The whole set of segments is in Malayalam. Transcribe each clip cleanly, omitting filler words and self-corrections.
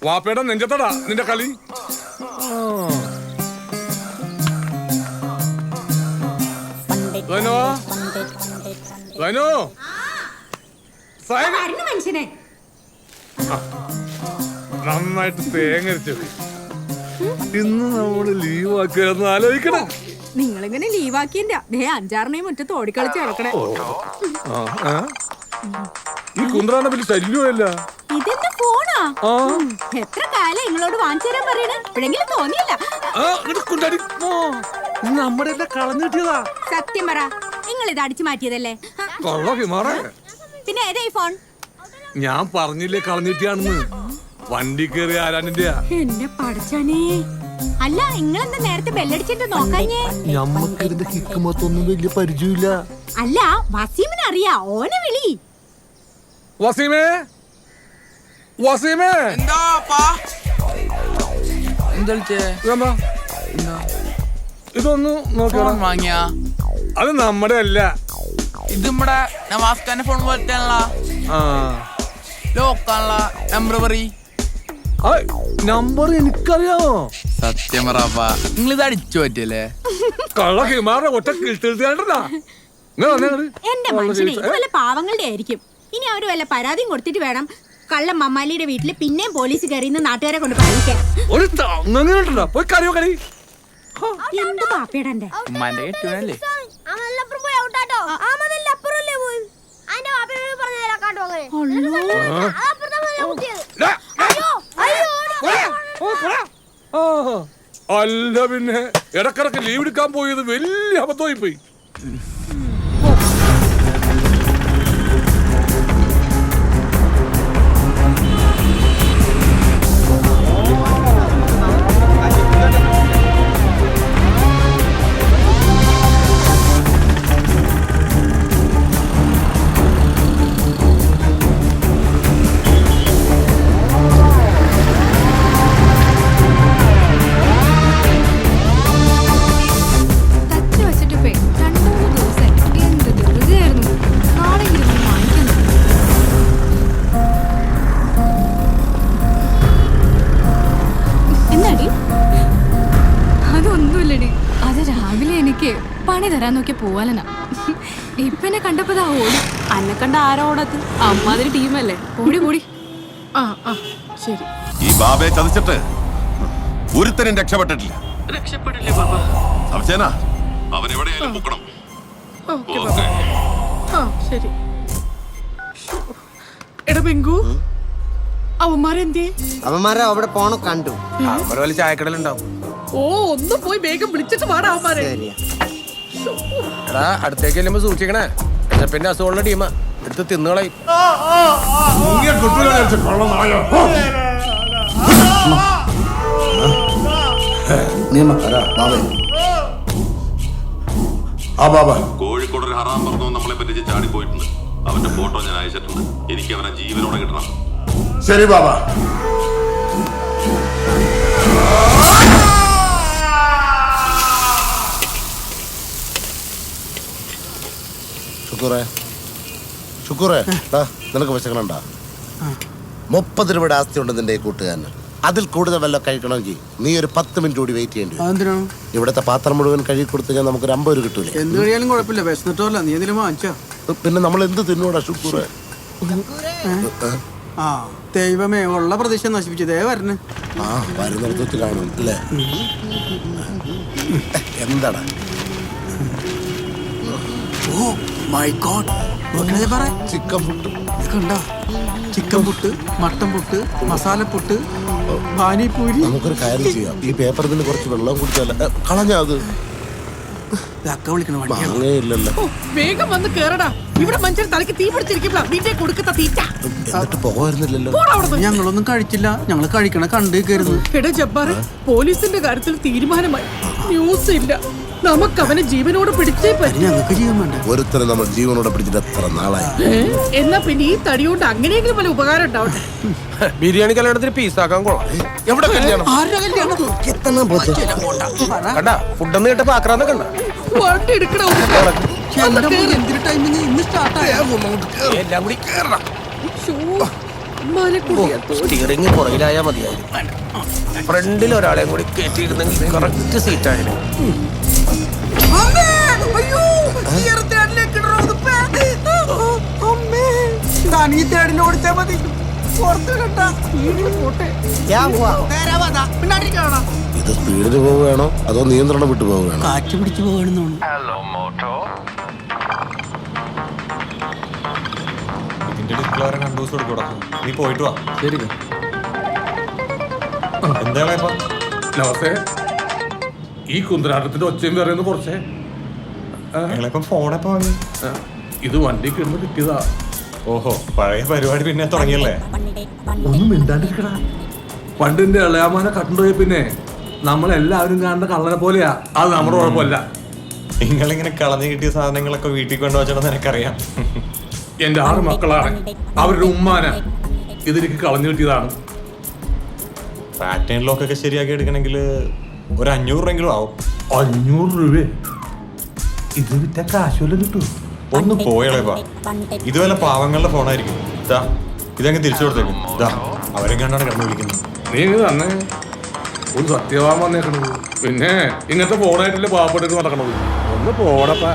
വാപ്പയുടെ നെഞ്ചത്തടാ നിന്റെ കളി. നന്നായിട്ട് തേങ്ങരിച്ചു. ഇന്ന് നമ്മള് ലീവാക്കിയെന്ന് ആലോചിക്കണം. നിങ്ങളിങ്ങനെ ലീവാക്കിയ 5-6 മുറ്റത്ത് ഓടിക്കളിച്ച് ഇറക്കണേ. ഈ കുന്ത്രാന്റെ വലിയ ശല്യമല്ല. ഇതെന്താ ഫോണാ? എത്ര കാലം നിങ്ങളോട് വാങ്ങിച്ചു തരാൻ പറയണേ, ഇപ്പോഴെങ്കിലും തോന്നിയില്ല. നമ്മുടെ കളഞ്ഞു കിട്ടിയതാ. സത്യം പറ, നിങ്ങൾ ഇത് അടിച്ചു മാറ്റിയതല്ലേ? പിന്നെ ഏതാ ഈ ഫോൺ? ഞാൻ പറഞ്ഞില്ലേ കളഞ്ഞിട്ടാണെന്ന്. വണ്ടി കയറി ആരാനിന്റെ. എന്നെ പഠിച്ചാനേ. അല്ല, നിങ്ങളെന്താ നേരത്തെ ബെല്ലടിച്ചിട്ട് നോക്കാഞ്ഞേ? ഞമ്മക്കിരുന്ന് കിക്കുമത്തൊന്നും വലിയ പരിചയമില്ല. അല്ല, വസീമിനെ അറിയാ, ഓനെ വിളി. വസീമേ, വസീമേ. ഇതൊന്ന് നോക്കണം. വാങ്ങിയാ അത് നമ്മുടെ അല്ല. ഇത് നമ്മുടെ നവാസ്ഖാന്റെ ഫോൺ പോലത്തെ ലോക്കാണല്ല. നമ്പർ പറയ്. നമ്പർ എനിക്കറിയാമോ? സത്യം പറ, നിങ്ങൾ ഇത് അടിച്ചു പറ്റിയല്ലേ? എന്റെ മനുഷ്യനെ, ഇത് വല്ല പാവങ്ങളുടെ ആയിരിക്കും. ഇനി അവര് വല്ല പരാതിയും കൊടുത്തിട്ട് വേണം കള്ള മമ്മാലിയുടെ വീട്ടില് പിന്നെയും പോലീസ് കയറിന്ന് നാട്ടുകാരെ കൊണ്ട് പറയിക്കാൻ. എന്ത് പാപ്പേടന്റെ ഉമ്മാന്റെ കെട്ടുവല്ലേ? അല്ല പിന്നെ ഇടക്കിടക്ക് ലീവ് എടുക്കാൻ പോയത് വലിയ അബദ്ധമായി പോയി. പണി തരാൻ നോക്കിയ പോവാലനാ. ഇപ്പനെ കണ്ടപ്പോ ഓടി. അന്നെ കണ്ട ആരോടത്ത് അമ്മാതിരി ടീമല്ലേ. ഓടി ഓടി. ശരി. ഈ ബാബയെ ചതിച്ചിട്ട് ഒരുത്തനും രക്ഷപ്പെട്ടിട്ടില്ല. സംശയനാ അവൻ എവിടെയായാലും പൊക്കണം. ശരി. എടാ പെങ്കു, അവന്മാരെ അവിടെ പോണ കണ്ടു. ചായക്കടലുണ്ടാവും. ഒന്ന് പോയി വേഗം വിളിച്ചിട്ട് പാടാ അവന്മാരെ. എടാ, അടുത്തേക്ക് ചെല്ലുമ്പോ സൂക്ഷിക്കണേ. പിന്നെ അസുഖമുള്ള ടീമാ, എടുത്ത് തിന്നുകളായി. കോഴിക്കോട് ഒരു ഹറാം പറഞ്ഞു നമ്മളെ പറ്റി ചാടി പോയിട്ടുണ്ട്. അവന്റെ ഫോട്ടോ ഞാൻ അയച്ചിട്ടുണ്ട്. എനിക്ക് അവനെ ജീവനോടെ കിട്ടണം. ശരി ബാബ. ശുക്കൂറേ, നിനക്ക് വിശക്കണണ്ട. 30 രൂപയുടെ ആസ്തി ഉണ്ട് നിന്റെ കൂട്ടുകാരന്. അതിൽ കൂടുതൽ വല്ല കഴിക്കണമെങ്കിൽ നീ ഒരു 10 മിനിറ്റ് കൂടി വെയിറ്റ് ചെയ്യേണ്ടി വരും. ഇവിടുത്തെ പാത്രം മുഴുവൻ കഴുകി കൊടുത്തു ഞാൻ നമുക്കൊരു 50 രൂപ കിട്ടൂലേ? എന്ത് കഴിയാലും കുഴപ്പമില്ല, വിശന്നിട്ടോല്ല. നീ എന്തെങ്കിലും വാങ്ങിച്ചാ? പിന്നെ നമ്മൾ എന്ത് തിന്നൂടാ ശുക്കൂറേ? ദൈവമേ, ഉള്ള പ്രതീക്ഷ നശിപ്പിച്ചു. ദേ വരണേ. വരുന്നിടത്ത് കാണും അല്ലേ? എന്താടാ? ചിക്കൻ പുട്ട് കണ്ടോ? Chicken puttu, mutton puttu, masala puttu, panipuri. നമുക്കൊരു കാര്യം ചെയ്യാം. ഈ പേപ്പറിൽ നിന്ന് കുറച്ച് വെള്ളം കുടിച്ചാല കളഞ്ഞാ അത് ഇല്ലല്ലോ. വേഗം വന്ന് കേറടാ. ഇവിടെ മനുഷ്യൻ തലക്ക് തീ പിടിച്ചിരിക്കുമ്പോ നിന്റെ കൊടുക്കത്ത തീറ്റ. എന്നിട്ട് പോകായിരുന്നില്ലല്ലോ. ഞങ്ങളൊന്നും കഴിച്ചില്ല, ഞങ്ങൾ കഴിക്കണ കണ്ടേക്കായിരുന്നു. എടാ ജബ്ബാറെ, പോലീസിന്റെ കാര്യത്തിൽ തീരുമാനമായി. ന്യൂസ് ഇല്ല. നമുക്ക് അവനെ ജീവനോട് പിടിച്ചേ പറ്റും. ഞങ്ങൾക്ക് ജീവൻ വേണ്ട. ഒരുത്തരം നമ്മൾ ജീവനോടെ പിടിച്ചിട്ട് എത്ര നാളായി. എന്നാ പിന്നെ ഈ തടിയോണ്ട് അങ്ങനെയെങ്കിലും വല്ല ഉപകാരം ഉണ്ടാവട്ടെ. ബിരിയാണി കല്യാണത്തിന് പീസാക്കാൻ കൊള്ളാം. എവിടെ കല്യാണം? ആരുടെ കല്യാണം? ഫുഡൊന്നും കേട്ടപ്പോ ആക്രാന്നൊക്കെ വണ്ടി എടുക്കണോ? എന്തൊരു ടൈമിങ് ഇന്ന് സ്റ്റാർട്ടായ എല്ലാം കൂടി ഉമ്മാനെ കൂടിയാ തോന്നി. സ്റ്റിയറിംഗ് പുറകിലായാ മതിയായിരുന്നു. ഫ്രണ്ടിൽ ഒരാളെയും കൂടി കയറ്റിയിരുന്നെങ്കിൽ കറക്റ്റ് സീറ്റായിരുന്നു. അമ്മേ! അയ്യോ! ഈ ഇറത്തിയാടിലേക്ക് ഇടണോ ഇതിപ്പേ? അമ്മേ! താൻ ഈ തേടിനെ ഓടിച്ചാ മതി. പുറത്ത് കണ്ടാ സ്പീഡിൽ പോട്ടെ. നേരെ വാ, ദാ, പിന്നാടിരിക്കാണോ? ഇത് സ്പീഡിന് പോവുകയാണോ അതോ നിയന്ത്രണം വിട്ടു പോവുകയാണോ? കാറ്റ് പിടിച്ചു പോകണമെന്നാണ്. ഇതിന്റെ ഡിസ്പ്ലേ വരെ 2 ദിവസം എടുക്കൂടാ. നീ പോയിട്ട് വാ. ശരി എന്താ ഇപ്പൊ നമസ്തേ. ഈ കുന്തരാട്ടത്തിന്റെ ഒച്ചയും പറയുന്നത് കുറച്ചേ. ഞങ്ങളിപ്പം ഫോണെപ്പോ വാങ്ങി? ആ, ഇത് വണ്ടി കിടന്ന് കിട്ടിയതാ. ഓഹോ, പഴയ പരിപാടി പിന്നെ തുടങ്ങിയല്ലേ? ഒന്നും മിണ്ടാണ്ടിരിക്കടാ. പണ്ടിന്റെ ഇളയാമാനെ കണ്ടുപോയി പിന്നെ നമ്മളെല്ലാവരും കാണുന്ന കള്ളനെ പോലെയാ. അത് നമ്മുടെ കുഴപ്പമല്ല. നിങ്ങളിങ്ങനെ കളഞ്ഞു കിട്ടിയ സാധനങ്ങളൊക്കെ വീട്ടിൽ കൊണ്ടുവച്ചോണ്ടെന്ന് എനിക്കറിയാം. എന്റെ 6 മക്കളാണ്. അവരുടെ ഉമ്മാന ഇതെനിക്ക് കളഞ്ഞു കിട്ടിയതാണ്. പാറ്റേൺ ലോക്കൊക്കെ ശരിയാക്കി എടുക്കണമെങ്കിൽ ഒരു 500 രൂപയെങ്കിലും ആവും. 500 രൂപ ഇത് വിറ്റ കാശുവല്ല കിട്ടൂ. ഒന്ന് പോയളേപ്പാ. ഇതുവല്ല പാവങ്ങളുടെ ഫോണായിരിക്കും. ഇതാ ഇതങ്ങ് തിരിച്ചു കൊടുത്തേക്കും. ഇതാ അവരെ കണ്ടാണ് കിടന്ന് വിളിക്കുന്നത്. നീ ഇത് തന്നെ ഒരു സത്യവാൻ വന്നേക്കണത്. പിന്നെ ഇങ്ങനത്തെ ഫോണായിട്ടല്ലേ പാവപ്പെട്ടിട്ട് നടക്കണത്. ഒന്ന് പോടപ്പ.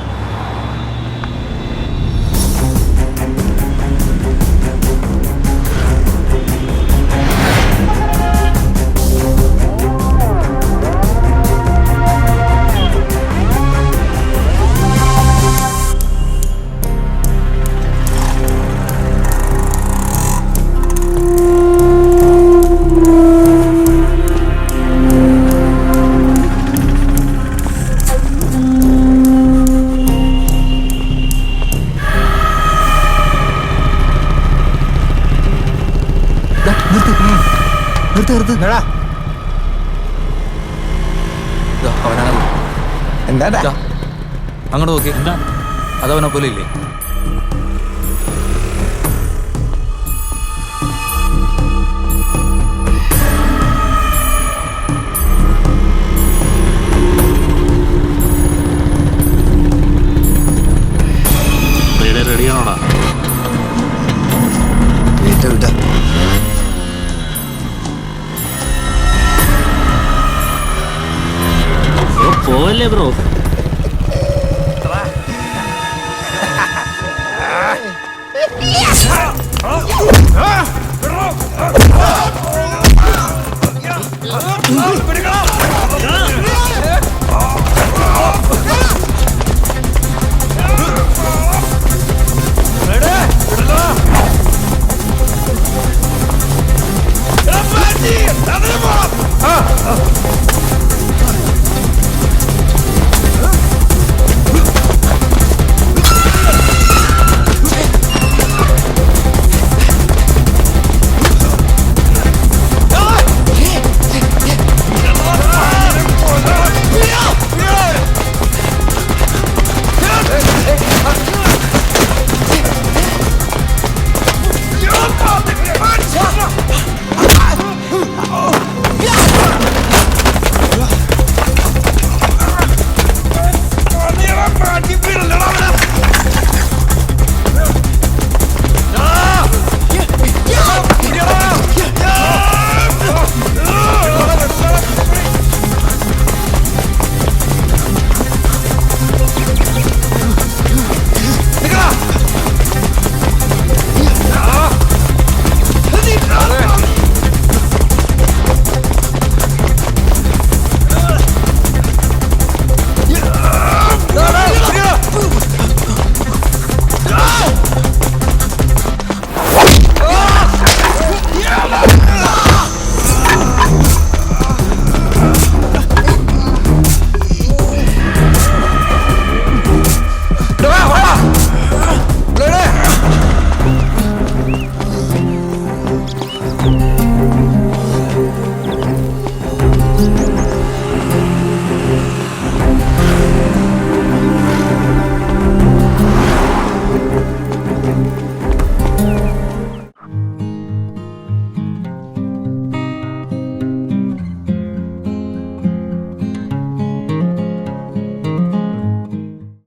എന്താ അങ്ങോട്ട് നോക്കി. അതവനെ പോലെ ഇല്ലേ? റെഡിയാണോടാ? പോവല്ലേ ബ്രോ? Давай!